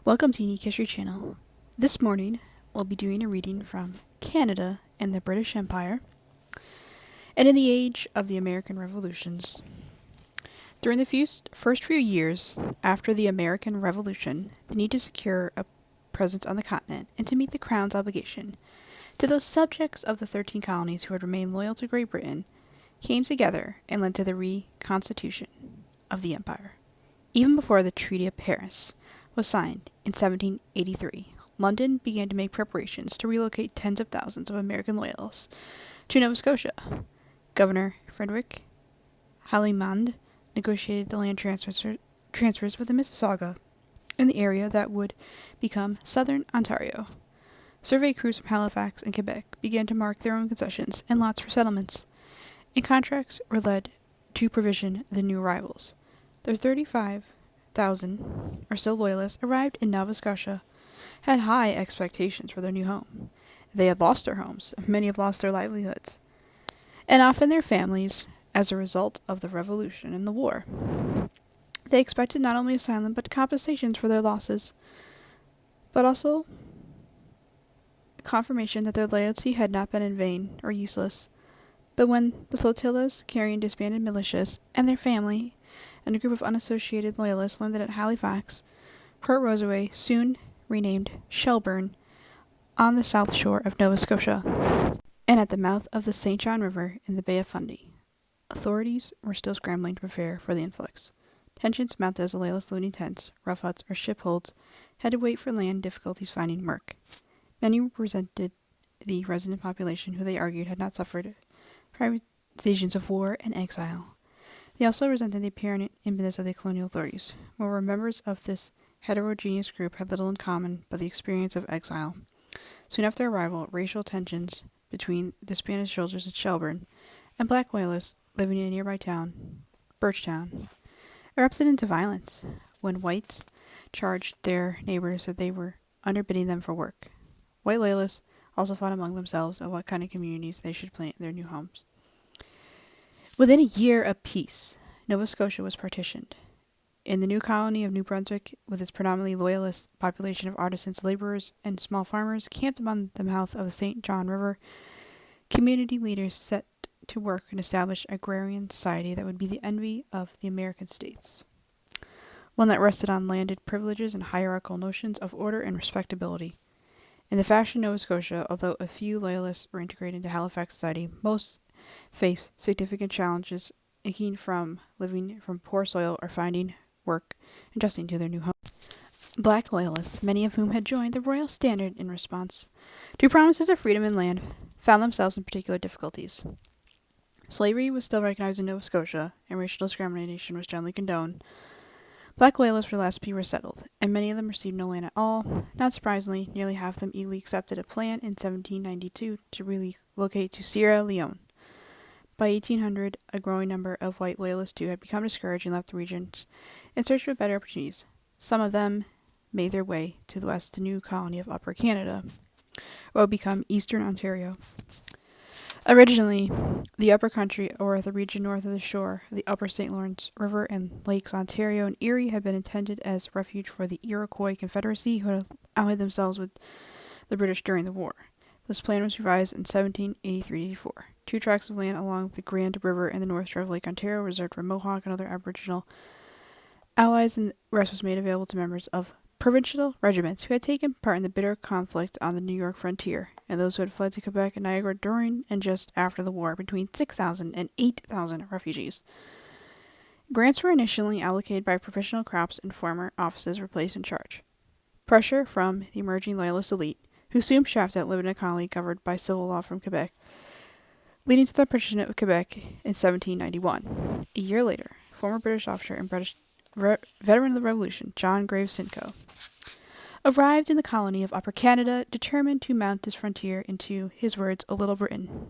Welcome to Unique History Channel. This morning, we'll be doing a reading from Canada and the British Empire, and in the age of the American Revolutions. During the first few years after the American Revolution, the need to secure a presence on the continent and to meet the Crown's obligation to those subjects of the 13 colonies who had remained loyal to Great Britain came together and led to the reconstitution of the empire. Even before the Treaty of Paris was signed in 1783, London began to make preparations to relocate tens of thousands of American loyalists to Nova Scotia. Governor Frederick Haldimand negotiated the land transfers with the Mississauga in the area that would become southern Ontario. Survey crews from Halifax and Quebec began to mark their own concessions and lots for settlements, and contracts were led to provision the new arrivals. Their 35,000 or so loyalists arrived in Nova Scotia had high expectations for their new home. They had lost their homes, many have lost their livelihoods, and often their families as a result of the Revolution and the war. They expected not only asylum but compensations for their losses, but also confirmation that their loyalty had not been in vain or useless. But when the flotillas carrying disbanded militias and their family and a group of unassociated loyalists landed at Halifax, Port Roseway, soon renamed Shelburne, on the south shore of Nova Scotia, and at the mouth of the St. John River in the Bay of Fundy. Authorities were still scrambling to prepare for the influx. Tensions mounted as the loyalists living in tents, rough huts, or shipholds had to wait for land, difficulties finding work. Many represented the resident population who they argued had not suffered privations of war and exile. They also resented the apparent impotence of the colonial authorities. Moreover, members of this heterogeneous group had little in common but the experience of exile. Soon after their arrival, racial tensions between the Spanish soldiers at Shelburne and black loyalists living in a nearby town, Birchtown, erupted into violence when whites charged their neighbors that they were underbidding them for work. White loyalists also fought among themselves on what kind of communities they should plant their new homes. Within a year of peace, Nova Scotia was partitioned. In the new colony of New Brunswick, with its predominantly loyalist population of artisans, laborers, and small farmers camped upon the mouth of the St. John River, community leaders set to work and establish an agrarian society that would be the envy of the American states, one that rested on landed privileges and hierarchical notions of order and respectability. In the fashion of Nova Scotia, although a few loyalists were integrated into Halifax society, most faced significant challenges from living from poor soil or finding work and adjusting to their new home. Black loyalists, many of whom had joined the Royal Standard in response to promises of freedom and land, found themselves in particular difficulties. Slavery was still recognized in Nova Scotia, and racial discrimination was generally condoned. Black loyalists were last to be resettled, and many of them received no land at all. Not surprisingly, nearly half of them eagerly accepted a plan in 1792 to relocate to Sierra Leone. By 1800, a growing number of white loyalists too had become discouraged and left the region in search for better opportunities. Some of them made their way to the west, the new colony of Upper Canada, or would become Eastern Ontario. Originally, the Upper Country, or the region north of the shore, the Upper St. Lawrence River and Lakes Ontario and Erie, had been intended as refuge for the Iroquois Confederacy, who had allied themselves with the British during the war. This plan was revised in 1783-84. 2 tracts of land along the Grand River and the north shore of Lake Ontario reserved for Mohawk and other Aboriginal allies, and the rest was made available to members of provincial regiments who had taken part in the bitter conflict on the New York frontier, and those who had fled to Quebec and Niagara during and just after the war, between 6,000 and 8,000 refugees. Grants were initially allocated by provincial crops and former officers were placed in charge. Pressure from the emerging loyalist elite, who soon shafted at living in a colony governed by civil law from Quebec, leading to the partition of Quebec in 1791. A year later, former British officer and veteran of the Revolution, John Graves Simcoe, arrived in the colony of Upper Canada, determined to mount this frontier into, his words, a Little Britain.